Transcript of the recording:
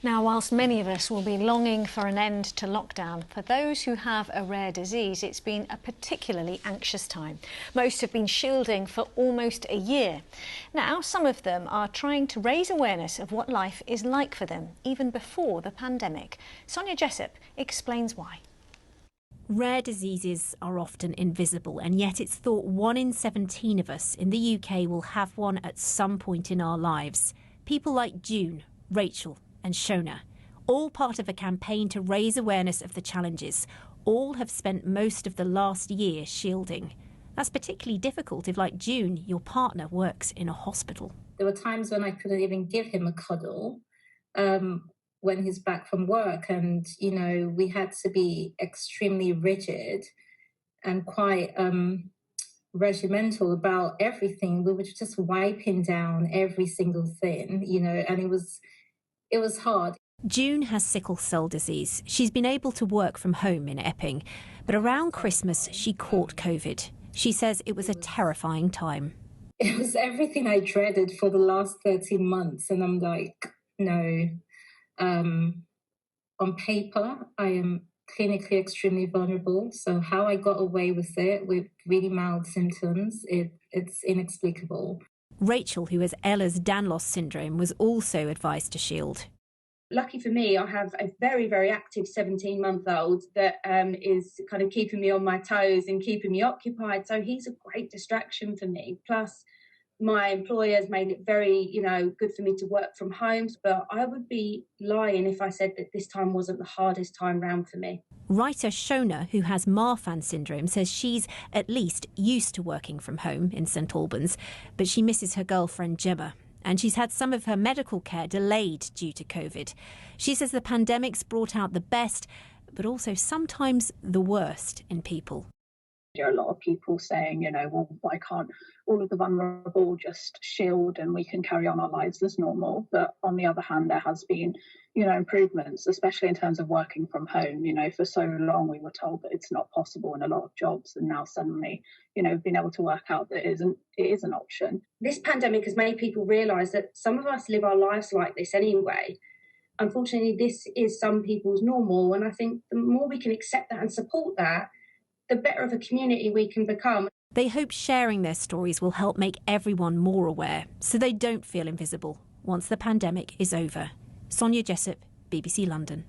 Now, whilst many of us will be longing for an end to lockdown, for those who have a rare disease, it's been a particularly anxious time. Most have been shielding for almost a year. Now, some of them are trying to raise awareness of what life is like for them, even before the pandemic. Sonia Jessup explains why. Rare diseases are often invisible, and yet it's thought 1 in 17 of us in the UK will have one at some point in our lives. People like June, Rachel and Shona, all part of a campaign to raise awareness of the challenges. All have spent most of the last year shielding. That's particularly difficult if, like June, your partner works in a hospital. There were times when I couldn't even give him a cuddle when he's back from work, and we had to be extremely rigid and quite regimental about everything. We were just wiping down every single thing, and it was hard. June has sickle cell disease. She's been able to work from home in Epping, but around Christmas she caught COVID. She says it was a terrifying time. It was everything I dreaded for the last 13 months, and I'm like, no. On paper, I am clinically extremely vulnerable. So how I got away with it with really mild symptoms, it's inexplicable. Rachel, who has Ehlers-Danlos syndrome, was also advised to shield. Lucky for me, I have a very, very active 17-month-old that is kind of keeping me on my toes and keeping me occupied. So he's a great distraction for me. Plus, my employers made it very, good for me to work from home. But I would be lying if I said that this time wasn't the hardest time round for me. Writer Shona, who has Marfan syndrome, says she's at least used to working from home in St Albans, but she misses her girlfriend Gemma. And she's had some of her medical care delayed due to COVID. She says the pandemic's brought out the best, but also sometimes the worst in people. There are a lot of people saying, well, why can't all of the vulnerable just shield and we can carry on our lives as normal? But on the other hand, there has been, improvements, especially in terms of working from home. For so long we were told that it's not possible in a lot of jobs, and now suddenly, being able to work out that it is an option. This pandemic has made people realise that some of us live our lives like this anyway. Unfortunately, this is some people's normal, and I think the more we can accept that and support that, the better of a community we can become. They hope sharing their stories will help make everyone more aware, so they don't feel invisible once the pandemic is over. Sonia Jessup, BBC London.